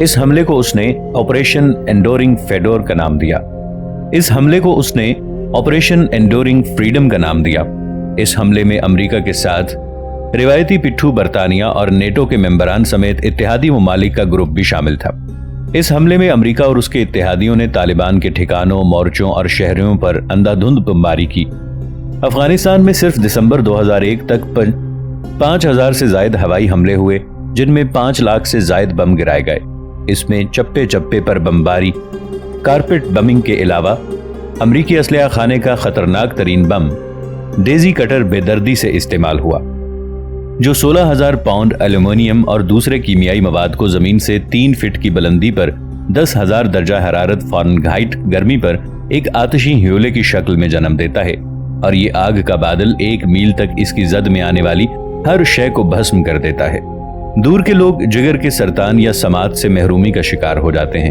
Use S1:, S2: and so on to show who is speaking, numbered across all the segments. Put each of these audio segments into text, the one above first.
S1: اس حملے کو اس نے آپریشن انڈورنگ فیڈور کا نام دیا۔ اس حملے کو اس نے آپریشن انڈورنگ فریڈم کا نام دیا۔ اس حملے میں امریکہ کے ساتھ روایتی پٹھو برطانیہ اور نیٹو کے ممبران سمیت اتحادی ممالک کا گروپ بھی شامل تھا۔ اس حملے میں امریکہ اور اس کے اتحادیوں نے طالبان کے ٹھکانوں، مورچوں اور شہریوں پر اندھا دھند بمباری کی۔ افغانستان میں صرف دسمبر 2001 تک 5000 سے زائد ہوائی حملے ہوئے، جن میں 5 لاکھ سے زائد بم گرائے گئے۔ اس میں چپے چپے پر بمباری، کارپیٹ بمنگ کے علاوہ امریکی اسلحہ خانے کا خطرناک ترین بم ڈیزی کٹر بے دردی سے استعمال ہوا، جو 16,000 پاؤنڈ ایلومینیم اور دوسرے کیمیائی مواد کو زمین سے 3 فٹ کی بلندی پر 10,000 درجہ حرارت فارنہائٹ گرمی پر ایک آتشی ہیولے کی شکل میں جنم دیتا ہے، اور یہ آگ کا بادل 1 میل تک اس کی زد میں آنے والی ہر شے کو بھسم کر دیتا ہے۔ دور کے لوگ جگر کے سرطان یا سماعت سے محرومی کا شکار ہو جاتے ہیں۔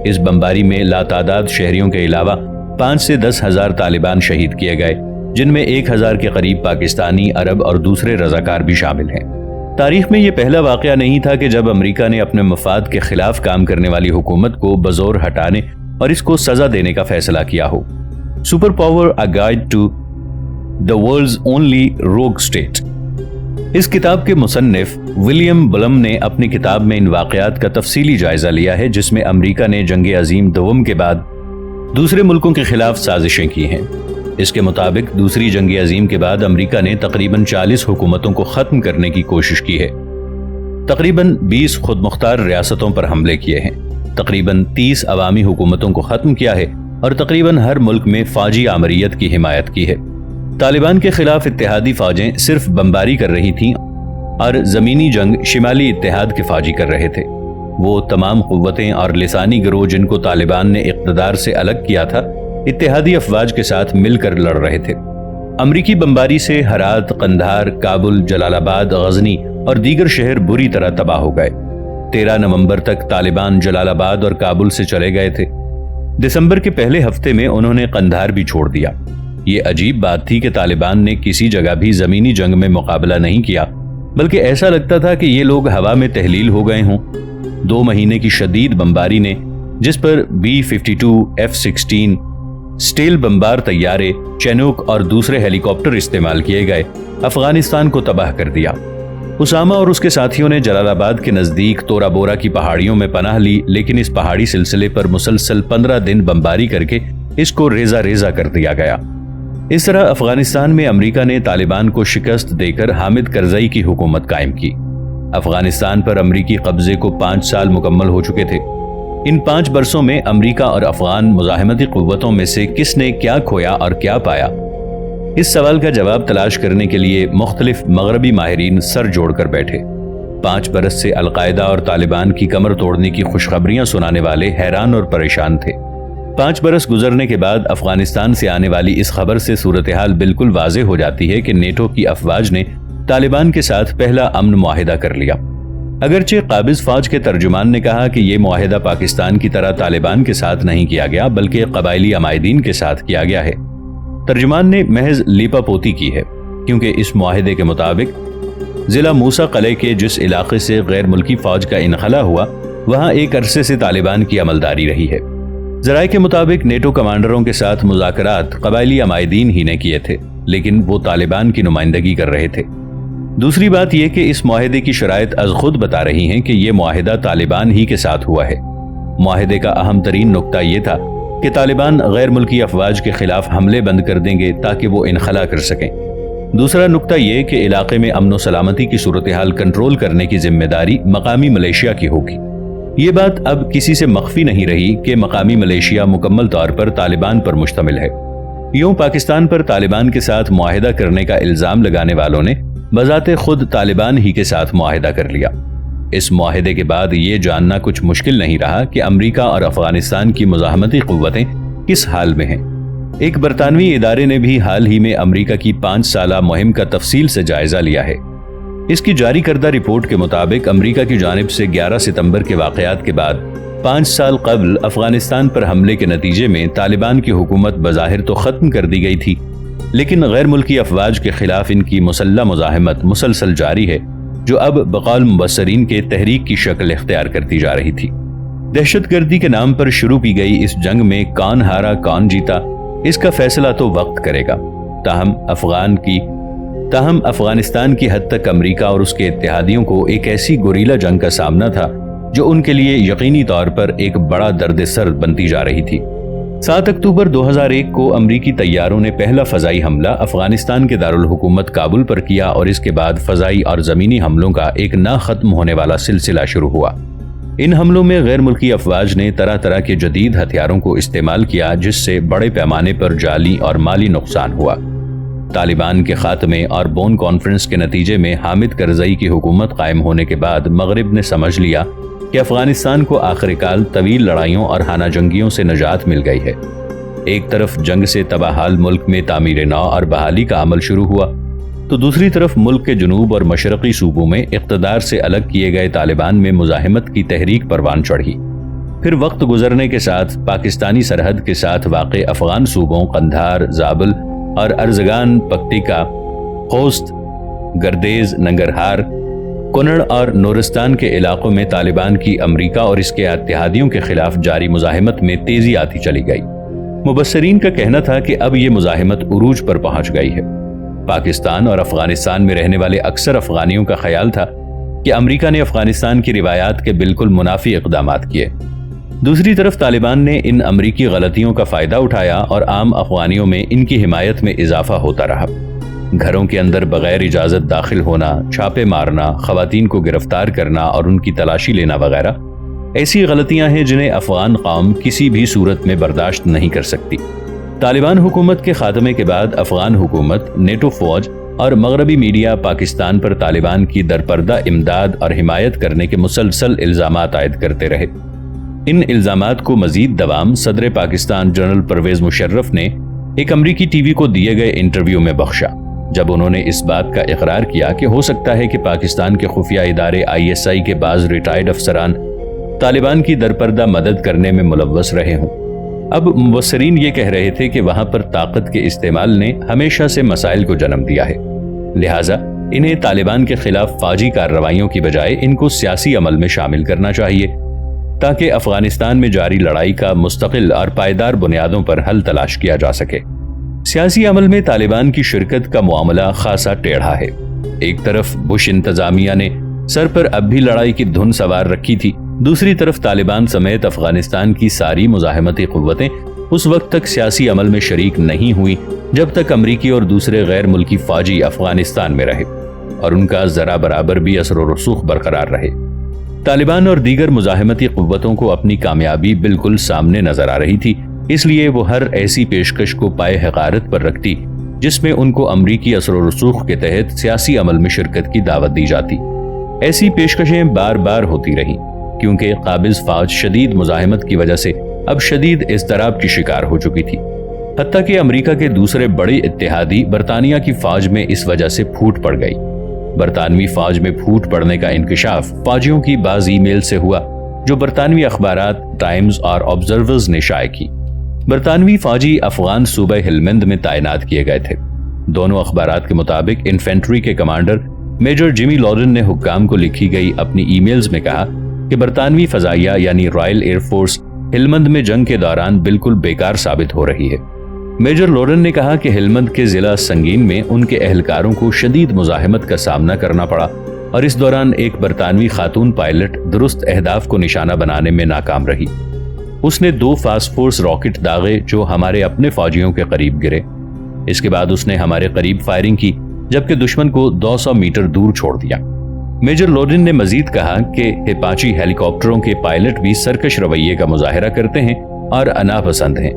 S1: اس بمباری میں لاتعداد شہریوں کے علاوہ 5 سے 10,000 طالبان شہید کیے گئے، جن میں 1,000 کے قریب پاکستانی، عرب اور دوسرے رضاکار بھی شامل ہیں۔ تاریخ میں یہ پہلا واقعہ نہیں تھا کہ جب امریکہ نے اپنے مفاد کے خلاف کام کرنے والی حکومت کو بزور ہٹانے اور اس کو سزا دینے کا فیصلہ کیا ہو۔ Superpower: a guide to the world's only rogue state. اس کتاب کے مصنف ولیم بلم نے اپنی کتاب میں ان واقعات کا تفصیلی جائزہ لیا ہے، جس میں امریکہ نے جنگ عظیم دوم کے بعد دوسرے ملکوں کے خلاف سازشیں کی ہیں۔ اس کے مطابق دوسری جنگ عظیم کے بعد امریکہ نے تقریباً 40 حکومتوں کو ختم کرنے کی کوشش کی ہے، تقریباً 20 خود مختار ریاستوں پر حملے کیے ہیں، تقریباً 30 عوامی حکومتوں کو ختم کیا ہے اور تقریباً ہر ملک میں فوجی آمریت کی حمایت کی ہے۔ طالبان کے خلاف اتحادی فوجیں صرف بمباری کر رہی تھیں اور زمینی جنگ شمالی اتحاد کے فوجی کر رہے تھے۔ وہ تمام قوتیں اور لسانی گروہ جن کو طالبان نے اقتدار سے الگ کیا تھا، اتحادی افواج کے ساتھ مل کر لڑ رہے تھے۔ امریکی بمباری سے ہرات، قندھار، کابل، جلال آباد، غزنی اور دیگر شہر بری طرح تباہ ہو گئے۔ 13 نومبر تک طالبان جلال آباد اور کابل سے چلے گئے تھے۔ دسمبر کے پہلے ہفتے میں انہوں نے قندھار بھی چھوڑ دیا۔ یہ عجیب بات تھی کہ طالبان نے کسی جگہ بھی زمینی جنگ میں مقابلہ نہیں کیا، بلکہ ایسا لگتا تھا کہ یہ لوگ ہوا میں تحلیل ہو گئے ہوں۔ 2 مہینے کی شدید بمباری نے، جس پر B-52 F-16 سٹیل بمبار طیارے، چینوک اور دوسرے ہیلی کاپٹر استعمال کیے گئے، افغانستان کو تباہ کر دیا۔ اسامہ اور اس کے ساتھیوں نے جلال آباد کے نزدیک تورا بورا کی پہاڑیوں میں پناہ لی، لیکن اس پہاڑی سلسلے پر مسلسل 15 دن بمباری کر کے اس کو ریزہ ریزہ کر دیا گیا۔ اس طرح افغانستان میں امریکہ نے طالبان کو شکست دے کر حامد کرزئی کی حکومت قائم کی۔ افغانستان پر امریکی قبضے کو 5 سال مکمل ہو چکے تھے۔ ان 5 برسوں میں امریکہ اور افغان مزاحمتی قوتوں میں سے کس نے کیا کھویا اور کیا پایا؟ اس سوال کا جواب تلاش کرنے کے لیے مختلف مغربی ماہرین سر جوڑ کر بیٹھے۔ 5 برس سے القاعدہ اور طالبان کی کمر توڑنے کی خوشخبریاں سنانے والے حیران اور پریشان تھے۔ 5 برس گزرنے کے بعد افغانستان سے آنے والی اس خبر سے صورتحال بالکل واضح ہو جاتی ہے کہ نیٹو کی افواج نے طالبان کے ساتھ پہلا امن معاہدہ کر لیا۔ اگرچہ قابض فوج کے ترجمان نے کہا کہ یہ معاہدہ پاکستان کی طرح طالبان کے ساتھ نہیں کیا گیا، بلکہ قبائلی عمائدین کے ساتھ کیا گیا ہے۔ ترجمان نے محض لیپا پوتی کی ہے، کیونکہ اس معاہدے کے مطابق ضلع موسیٰ قلعے کے جس علاقے سے غیر ملکی فوج کا انخلا ہوا، وہاں ایک عرصے سے طالبان کی عملداری رہی ہے۔ ذرائع کے مطابق نیٹو کمانڈروں کے ساتھ مذاکرات قبائلی عمائدین ہی نے کیے تھے، لیکن وہ طالبان کی نمائندگی کر رہے تھے۔ دوسری بات یہ کہ اس معاہدے کی شرائط از خود بتا رہی ہیں کہ یہ معاہدہ طالبان ہی کے ساتھ ہوا ہے۔ معاہدے کا اہم ترین نقطہ یہ تھا کہ طالبان غیر ملکی افواج کے خلاف حملے بند کر دیں گے تاکہ وہ انخلا کر سکیں۔ دوسرا نقطہ یہ کہ علاقے میں امن و سلامتی کی صورتحال کنٹرول کرنے کی ذمہ داری مقامی ملیشیا کی ہوگی۔ یہ بات اب کسی سے مخفی نہیں رہی کہ مقامی ملیشیا مکمل طور پر طالبان پر مشتمل ہے۔ یوں پاکستان پر طالبان کے ساتھ معاہدہ کرنے کا الزام لگانے والوں نے بذات خود طالبان ہی کے ساتھ معاہدہ کر لیا۔ اس معاہدے کے بعد یہ جاننا کچھ مشکل نہیں رہا کہ امریکہ اور افغانستان کی مزاحمتی قوتیں کس حال میں ہیں۔ ایک برطانوی ادارے نے بھی حال ہی میں امریکہ کی 5 سالہ مہم کا تفصیل سے جائزہ لیا ہے۔ اس کی جاری کردہ رپورٹ کے مطابق امریکہ کی جانب سے 11 ستمبر کے واقعات کے بعد 5 سال قبل افغانستان پر حملے کے نتیجے میں طالبان کی حکومت بظاہر تو ختم کر دی گئی تھی، لیکن غیر ملکی افواج کے خلاف ان کی مسلح مزاحمت مسلسل جاری ہے، جو اب بقول مبصرین کے تحریک کی شکل اختیار کرتی جا رہی تھی۔
S2: دہشت گردی کے نام پر شروع کی گئی اس جنگ میں کون ہارا کون جیتا، اس کا فیصلہ تو وقت کرے گا۔ تاہم افغانستان کی حد تک امریکہ اور اس کے اتحادیوں کو ایک ایسی گوریلا جنگ کا سامنا تھا جو ان کے لیے یقینی طور پر ایک بڑا درد سر بنتی جا رہی تھی۔ 7 اکتوبر 2001 کو امریکی طیاروں نے پہلا فضائی حملہ افغانستان کے دارالحکومت کابل پر کیا اور اس کے بعد فضائی اور زمینی حملوں کا ایک نہ ختم ہونے والا سلسلہ شروع ہوا۔ ان حملوں میں غیر ملکی افواج نے طرح طرح کے جدید ہتھیاروں کو استعمال کیا، جس سے بڑے پیمانے پر جانی اور مالی نقصان ہوا۔ طالبان کے خاتمے اور بون کانفرنس کے نتیجے میں حامد کرزئی کی حکومت قائم ہونے کے بعد مغرب نے سمجھ لیا کہ افغانستان کو آخرکار طویل لڑائیوں اور خانہ جنگیوں سے نجات مل گئی ہے۔ ایک طرف جنگ سے تباہال ملک میں تعمیر نو اور بحالی کا عمل شروع ہوا، تو دوسری طرف ملک کے جنوب اور مشرقی صوبوں میں اقتدار سے الگ کیے گئے طالبان میں مزاحمت کی تحریک پروان چڑھی۔ پھر وقت گزرنے کے ساتھ پاکستانی سرحد کے ساتھ واقع افغان صوبوں قندھار، زابل اور ارزگان، پکتیکا، خوست، گردیز، ننگرہار، کنڑ اور نورستان کے علاقوں میں طالبان کی امریکہ اور اس کے اتحادیوں کے خلاف جاری مزاحمت میں تیزی آتی چلی گئی۔ مبصرین کا کہنا تھا کہ اب یہ مزاحمت عروج پر پہنچ گئی ہے۔ پاکستان اور افغانستان میں رہنے والے اکثر افغانیوں کا خیال تھا کہ امریکہ نے افغانستان کی روایات کے بالکل منافی اقدامات کیے۔ دوسری طرف طالبان نے ان امریکی غلطیوں کا فائدہ اٹھایا اور عام افغانیوں میں ان کی حمایت میں اضافہ ہوتا رہا۔ گھروں کے اندر بغیر اجازت داخل ہونا، چھاپے مارنا، خواتین کو گرفتار کرنا اور ان کی تلاشی لینا وغیرہ ایسی غلطیاں ہیں جنہیں افغان قوم کسی بھی صورت میں برداشت نہیں کر سکتی۔ طالبان حکومت کے خاتمے کے بعد افغان حکومت، نیٹو فوج اور مغربی میڈیا پاکستان پر طالبان کی درپردہ امداد اور حمایت کرنے کے مسلسل الزامات عائد کرتے رہے۔ ان الزامات کو مزید دوام صدر پاکستان جنرل پرویز مشرف نے ایک امریکی ٹی وی کو دیے گئے انٹرویو میں بخشا، جب انہوں نے اس بات کا اقرار کیا کہ ہو سکتا ہے کہ پاکستان کے خفیہ ادارے ISI کے بعض ریٹائرڈ افسران طالبان کی درپردہ مدد کرنے میں ملوث رہے ہوں۔ اب مبصرین یہ کہہ رہے تھے کہ وہاں پر طاقت کے استعمال نے ہمیشہ سے مسائل کو جنم دیا ہے، لہٰذا انہیں طالبان کے خلاف فوجی کارروائیوں کی بجائے ان کو سیاسی عمل میں شامل کرنا چاہیے، تاکہ افغانستان میں جاری لڑائی کا مستقل اور پائیدار بنیادوں پر حل تلاش کیا جا سکے۔ سیاسی عمل میں طالبان کی شرکت کا معاملہ خاصا ٹیڑھا ہے۔ ایک طرف بش انتظامیہ نے سر پر اب بھی لڑائی کی دھن سوار رکھی تھی، دوسری طرف طالبان سمیت افغانستان کی ساری مزاحمتی قوتیں اس وقت تک سیاسی عمل میں شریک نہیں ہوئی جب تک امریکی اور دوسرے غیر ملکی فوجی افغانستان میں رہے اور ان کا ذرا برابر بھی اثر و رسوخ برقرار رہے۔ طالبان اور دیگر مزاحمتی قوتوں کو اپنی کامیابی بالکل سامنے نظر آ رہی تھی، اس لیے وہ ہر ایسی پیشکش کو پائے حقارت پر رکھتی جس میں ان کو امریکی اثر و رسوخ کے تحت سیاسی عمل میں شرکت کی دعوت دی جاتی۔ ایسی پیشکشیں بار بار ہوتی رہیں کیونکہ قابض فوج شدید مزاحمت کی وجہ سے اب شدید اضطراب کی شکار ہو چکی تھی، حتیٰ کہ امریکہ کے دوسرے بڑے اتحادی برطانیہ کی فوج میں اس وجہ سے پھوٹ پڑ گئی۔ برطانوی فوج میں پھوٹ پڑنے کا انکشاف فوجیوں کی بعض ای میل سے ہوا جو برطانوی اخبارات ٹائمز اور آبزرورز نے شائع کی۔ برطانوی فوجی افغان صوبہ ہلمند میں تعینات کیے گئے تھے۔ دونوں اخبارات کے مطابق انفینٹری کے کمانڈر میجر جیمی لارن نے حکام کو لکھی گئی اپنی ای میلز میں کہا کہ برطانوی فضائیہ یعنی رائل ایئر فورس ہلمند میں جنگ کے دوران بالکل بیکار ثابت ہو رہی ہے۔ میجر لورن نے کہا کہ ہلمند کے ضلع سنگین میں ان کے اہلکاروں کو شدید مزاحمت کا سامنا کرنا پڑا اور اس دوران ایک برطانوی خاتون پائلٹ درست اہداف کو نشانہ بنانے میں ناکام رہی۔ اس نے 2 فاسٹ فورس راکٹ داغے جو ہمارے اپنے فوجیوں کے قریب گرے۔ اس کے بعد اس نے ہمارے قریب فائرنگ کی جبکہ دشمن کو 200 میٹر دور چھوڑ دیا۔ میجر لورن نے مزید کہا کہ ہپاچی ہیلی کاپٹروں کے پائلٹ بھی سرکش رویے کا مظاہرہ کرتے ہیں اور انا پسند ہیں۔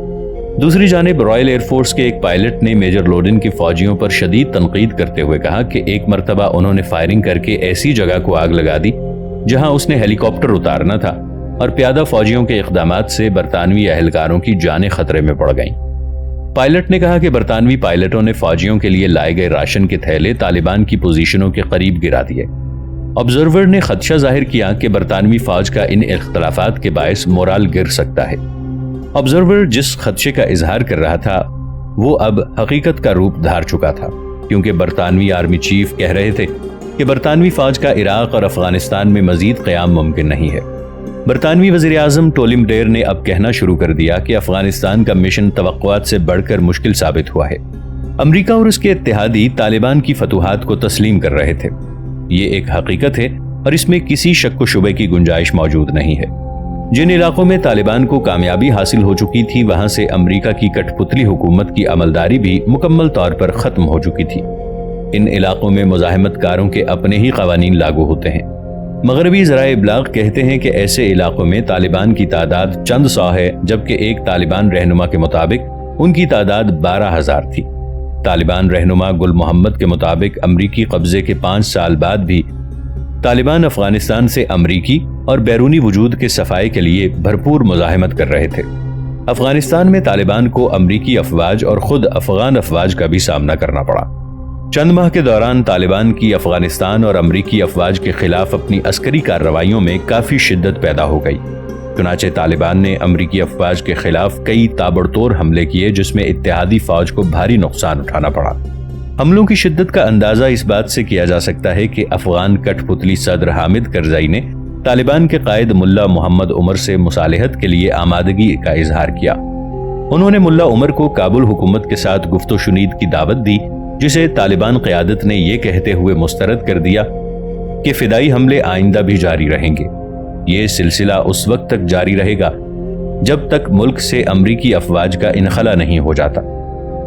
S2: دوسری جانب رائل ایئر فورس کے ایک پائلٹ نے میجر لورن کی فوجیوں پر شدید تنقید کرتے ہوئے کہا کہ ایک مرتبہ انہوں نے فائرنگ کر کے ایسی جگہ کو آگ لگا دی جہاں اس نے ہیلی کاپٹر اتارنا تھا اور پیادہ فوجیوں کے اقدامات سے برطانوی اہلکاروں کی جانیں خطرے میں پڑ گئیں۔ پائلٹ نے کہا کہ برطانوی پائلٹوں نے فوجیوں کے لیے لائے گئے راشن کے تھیلے طالبان کی پوزیشنوں کے قریب گرا دیے۔ آبزرور نے خدشہ ظاہر کیا کہ برطانوی فوج کا ان اختلافات کے باعث مورال گر سکتا ہے۔ آبزرور جس خدشے کا اظہار کر رہا تھا وہ اب حقیقت کا روپ دھار چکا تھا، کیونکہ برطانوی آرمی چیف کہہ رہے تھے کہ برطانوی فوج کا عراق اور افغانستان میں مزید قیام ممکن نہیں ہے۔ برطانوی وزیر اعظم ٹولیم ڈیر نے اب کہنا شروع کر دیا کہ افغانستان کا مشن توقعات سے بڑھ کر مشکل ثابت ہوا ہے۔ امریکہ اور اس کے اتحادی طالبان کی فتوحات کو تسلیم کر رہے تھے۔ یہ ایک حقیقت ہے اور اس میں کسی شک و شبے کی گنجائش موجود نہیں ہے۔ جن علاقوں میں طالبان کو کامیابی حاصل ہو چکی تھی وہاں سے امریکہ کی کٹ پتلی حکومت کی عملداری بھی مکمل طور پر ختم ہو چکی تھی۔ ان علاقوں میں مزاحمت کاروں کے اپنے ہی قوانین لاگو ہوتے ہیں۔ مغربی ذرائع ابلاغ کہتے ہیں کہ ایسے علاقوں میں طالبان کی تعداد چند سو ہے، جبکہ ایک طالبان رہنما کے مطابق ان کی تعداد 12,000 تھی۔ طالبان رہنما گل محمد کے مطابق امریکی قبضے کے 5 سال بعد بھی طالبان افغانستان سے امریکی اور بیرونی وجود کے صفائی کے لیے بھرپور مزاحمت کر رہے تھے۔ افغانستان میں طالبان کو امریکی افواج اور خود افغان افواج کا بھی سامنا کرنا پڑا۔ چند ماہ کے دوران طالبان کی افغانستان اور امریکی افواج کے خلاف اپنی عسکری کارروائیوں میں کافی شدت پیدا ہو گئی۔ چنانچہ طالبان نے امریکی افواج کے خلاف کئی تابڑتوڑ حملے کیے جس میں اتحادی فوج کو بھاری نقصان اٹھانا پڑا۔ حملوں کی شدت کا اندازہ اس بات سے کیا جا سکتا ہے کہ افغان کٹ پتلی صدر حامد کرزئی نے طالبان کے قائد ملا محمد عمر سے مصالحت کے لیے آمادگی کا اظہار کیا۔ انہوں نے ملا عمر کو کابل حکومت کے ساتھ گفت و شنید کی دعوت دی، جسے طالبان قیادت نے یہ کہتے ہوئے مسترد کر دیا کہ فدائی حملے آئندہ بھی جاری رہیں گے۔ یہ سلسلہ اس وقت تک جاری رہے گا جب تک ملک سے امریکی افواج کا انخلا نہیں ہو جاتا۔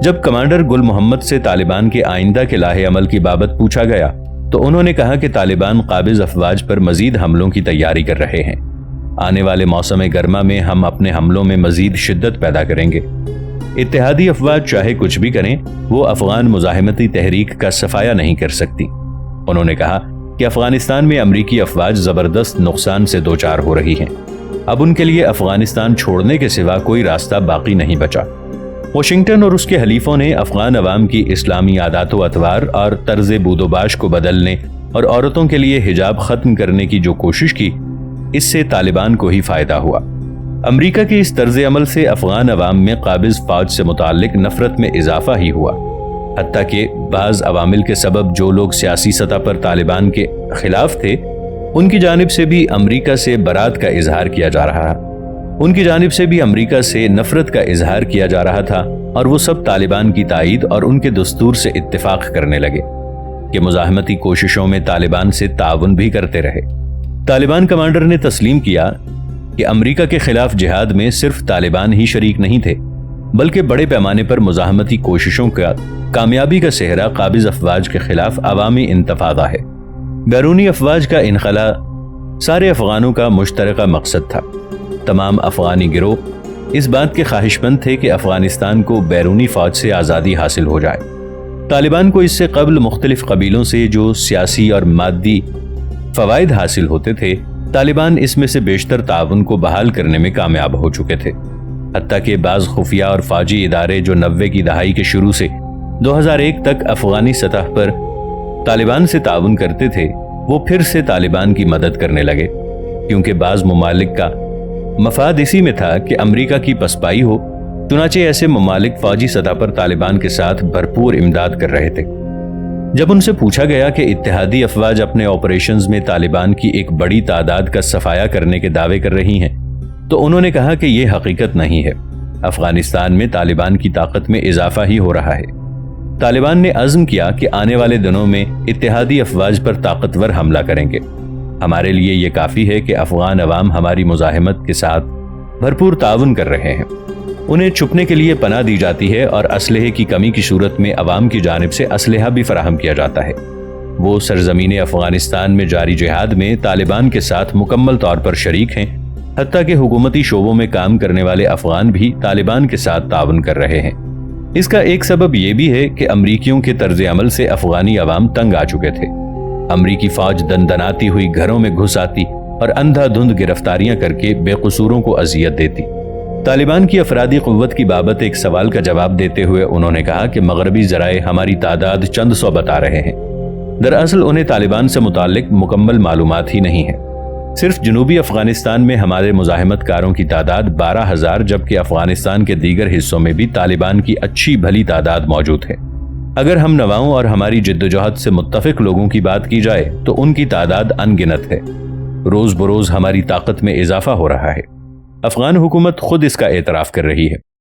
S2: جب کمانڈر گل محمد سے طالبان کے آئندہ کے لاہے عمل کی بابت پوچھا گیا تو انہوں نے کہا کہ طالبان قابض افواج پر مزید حملوں کی تیاری کر رہے ہیں۔ آنے والے موسم گرما میں ہم اپنے حملوں میں مزید شدت پیدا کریں گے۔ اتحادی افواج چاہے کچھ بھی کریں، وہ افغان مزاحمتی تحریک کا صفایا نہیں کر سکتی۔ انہوں نے کہا کہ افغانستان میں امریکی افواج زبردست نقصان سے دوچار ہو رہی ہیں۔ اب ان کے لیے افغانستان چھوڑنے کے سوا کوئی راستہ باقی نہیں بچا۔ واشنگٹن اور اس کے حلیفوں نے افغان عوام کی اسلامی عادات و اطوار اور طرز بود و باش کو بدلنے اور عورتوں کے لیے حجاب ختم کرنے کی جو کوشش کی، اس سے طالبان کو ہی فائدہ ہوا۔ امریکہ کے اس طرز عمل سے افغان عوام میں قابض فوج سے متعلق نفرت میں اضافہ ہی ہوا، حتیٰ کہ بعض عوامل کے سبب جو لوگ سیاسی سطح پر طالبان کے خلاف تھے ان کی جانب سے بھی امریکہ سے برات کا اظہار کیا جا رہا ہے۔ ان کی جانب سے بھی امریکہ سے نفرت کا اظہار کیا جا رہا تھا اور وہ سب طالبان کی تائید اور ان کے دستور سے اتفاق کرنے لگے کہ مزاحمتی کوششوں میں طالبان سے تعاون بھی کرتے رہے۔ طالبان کمانڈر نے تسلیم کیا کہ امریکہ کے خلاف جہاد میں صرف طالبان ہی شریک نہیں تھے، بلکہ بڑے پیمانے پر مزاحمتی کوششوں کا کامیابی کا سہرا قابض افواج کے خلاف عوامی انتفاضہ ہے۔ بیرونی افواج کا انخلا سارے افغانوں کا مشترکہ مقصد تھا۔ تمام افغانی گروہ اس بات کے خواہش مند تھے کہ افغانستان کو بیرونی فوج سے آزادی حاصل ہو جائے۔ طالبان کو اس سے قبل مختلف قبیلوں سے جو سیاسی اور مادی فوائد حاصل ہوتے تھے، طالبان اس میں سے بیشتر تعاون کو بحال کرنے میں کامیاب ہو چکے تھے۔ حتیٰ کہ بعض خفیہ اور فوجی ادارے جو 90 کی دہائی کے شروع سے 2001 تک افغانی سطح پر طالبان سے تعاون کرتے تھے، وہ پھر سے طالبان کی مدد کرنے لگے، کیونکہ بعض ممالک کا مفاد اسی میں تھا کہ امریکہ کی پسپائی ہو۔ چنانچہ ایسے ممالک فوجی سطح پر طالبان کے ساتھ بھرپور امداد کر رہے تھے۔ جب ان سے پوچھا گیا کہ اتحادی افواج اپنے آپریشنز میں طالبان کی ایک بڑی تعداد کا صفایا کرنے کے دعوے کر رہی ہیں، تو انہوں نے کہا کہ یہ حقیقت نہیں ہے۔ افغانستان میں طالبان کی طاقت میں اضافہ ہی ہو رہا ہے۔ طالبان نے عزم کیا کہ آنے والے دنوں میں اتحادی افواج پر طاقتور حملہ کریں گے۔ ہمارے لیے یہ کافی ہے کہ افغان عوام ہماری مزاحمت کے ساتھ بھرپور تعاون کر رہے ہیں۔ انہیں چھپنے کے لیے پناہ دی جاتی ہے اور اسلحے کی کمی کی صورت میں عوام کی جانب سے اسلحہ بھی فراہم کیا جاتا ہے۔ وہ سرزمین افغانستان میں جاری جہاد میں طالبان کے ساتھ مکمل طور پر شریک ہیں، حتیٰ کہ حکومتی شعبوں میں کام کرنے والے افغان بھی طالبان کے ساتھ تعاون کر رہے ہیں۔ اس کا ایک سبب یہ بھی ہے کہ امریکیوں کے طرز عمل سے افغانی عوام تنگ آ چکے تھے۔ امریکی فوج دندناتی ہوئی گھروں میں گھس آتی اور اندھا دھند گرفتاریاں کر کے بے قصوروں کو اذیت دیتی۔ طالبان کی افرادی قوت کی بابت ایک سوال کا جواب دیتے ہوئے انہوں نے کہا کہ مغربی ذرائع ہماری تعداد چند سو بتا رہے ہیں۔ دراصل انہیں طالبان سے متعلق مکمل معلومات ہی نہیں ہے۔ صرف جنوبی افغانستان میں ہمارے مزاحمت کاروں کی تعداد 12,000، جبکہ افغانستان کے دیگر حصوں میں بھی طالبان کی اچھی بھلی تعداد موجود ہے۔ اگر ہم نواؤں اور ہماری جدوجہد سے متفق لوگوں کی بات کی جائے تو ان کی تعداد ان گنت ہے۔ روز بروز ہماری طاقت میں اضافہ ہو رہا ہے۔ افغان حکومت خود اس کا اعتراف کر رہی ہے۔